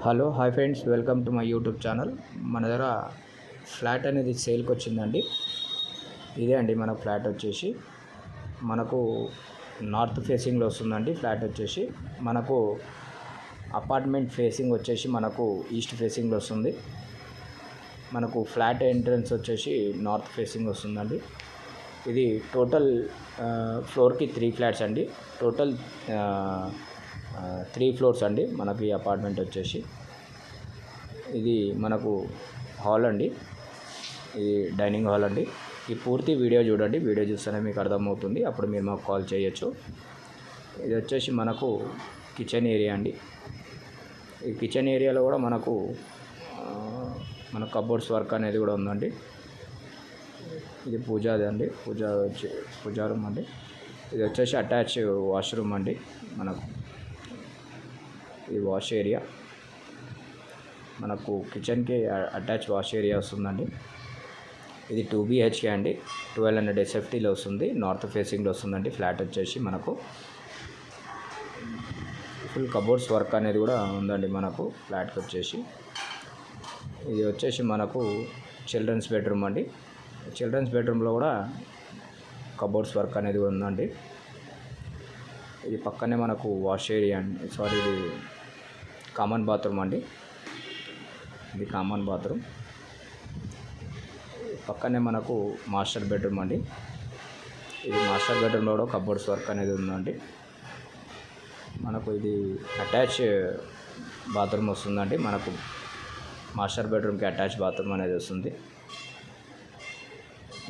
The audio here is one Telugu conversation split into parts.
Hello hi friends, welcome to my YouTube channel. మన దగ్గర ఫ్లాట్ అనేది సేల్కి వచ్చిందండి. ఇదే అండి మన ఫ్లాట్ వచ్చేసి మనకు నార్త్ ఫేసింగ్లో వస్తుందండి. ఫ్లాట్ వచ్చేసి మనకు అపార్ట్మెంట్ ఫేసింగ్ వచ్చేసి మనకు ఈస్ట్ ఫేసింగ్లో వస్తుంది. మనకు ఫ్లాట్ ఎంట్రన్స్ వచ్చేసి నార్త్ ఫేసింగ్ వస్తుందండి. ఇది టోటల్ ఫ్లోర్కి 3 ఫ్లాట్స్ అండి. టోటల్ 3 ఫ్లోర్స్ అండి మనకి ఈ అపార్ట్మెంట్ వచ్చేసి. ఇది మనకు హాల్ అండి, ఇది డైనింగ్ హాల్ అండి. ఈ పూర్తి వీడియో చూడండి, వీడియో చూస్తేనే మీకు అర్థమవుతుంది, అప్పుడు మీరు మాకు కాల్ చేయొచ్చు. ఇది వచ్చేసి మనకు కిచెన్ ఏరియా అండి. ఈ కిచెన్ ఏరియాలో కూడా మనకు మన కబోర్డ్స్ వర్క్ అనేది కూడా ఉందండి. ఇది పూజాది అండి, పూజా రూమ్ అండి. ఇది వచ్చేసి అటాచ్ వాష్రూమ్ అండి. మనకు ఇది వాష్ ఏరియా, మనకు కిచెన్కి అటాచ్ వాష్ ఏరియా వస్తుందండి. ఇది 2 BHK అండి, 1200 SFTలో వస్తుంది, నార్త్ ఫేసింగ్లో వస్తుందండి. ఫ్లాట్ వచ్చేసి మనకు ఫుల్ కబోర్డ్స్ వర్క్ అనేది కూడా ఉందండి మనకు ఫ్లాట్కి వచ్చేసి. ఇది వచ్చేసి మనకు చిల్డ్రన్స్ బెడ్రూమ్ అండి. చిల్డ్రన్స్ బెడ్రూమ్లో కూడా కబోర్డ్స్ వర్క్ అనేది ఉందండి. ఇది పక్కనే మనకు వాష్ ఏరియా అండి, ఇది కామన్ బాత్రూమ్ అండి. ఇది కామన్ బాత్రూమ్. పక్కనే మనకు మాస్టర్ బెడ్రూమ్ అండి. ఇది మాస్టర్ బెడ్రూమ్లో కూడా కబోర్డ్స్ వర్క్ అనేది ఉందండి. మనకు ఇది అటాచ్ బాత్రూమ్ వస్తుందండి. మనకు మాస్టర్ బెడ్రూమ్కి అటాచ్ బాత్రూమ్ అనేది వస్తుంది.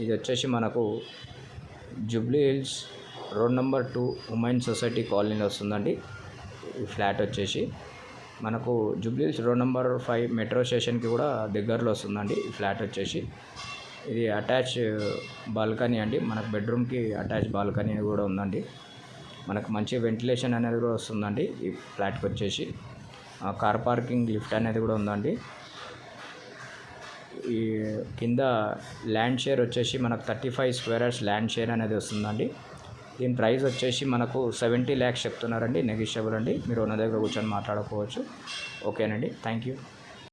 ఇది వచ్చేసి మనకు Jubilee hills road number 2 women society కాలనీలో వస్తుందండి. ఈ ఫ్లాట్ వచ్చేసి మనకు Jubilee hills road number 5 metro స్టేషన్కి కూడా దగ్గరలో వస్తుందండి ఈ ఫ్లాట్ వచ్చేసి. ఇది అటాచ్ బాల్కనీ అండి, మనకు బెడ్రూమ్కి అటాచ్ బాల్కనీ కూడా ఉందండి. మనకు మంచి వెంటిలేషన్ అనేది కూడా వస్తుందండి ఈ ఫ్లాట్కి వచ్చేసి. కార్ పార్కింగ్ లిఫ్ట్ అనేది కూడా ఉందండి. ఈ కింద ల్యాండ్ షేర్ వచ్చేసి మనకు 35 స్క్వేర్ యార్డ్స్ ల్యాండ్ షేర్ అనేది వస్తుందండి. దీని ప్రైస్ వచ్చేసి మనకు 70 lakhs చెప్తున్నారండి, నెగిషియబుల్ అండి. మీరు ఉన్న దగ్గర కూర్చొని మాట్లాడుకోవచ్చు. ఓకేనండి, థ్యాంక్ యూ.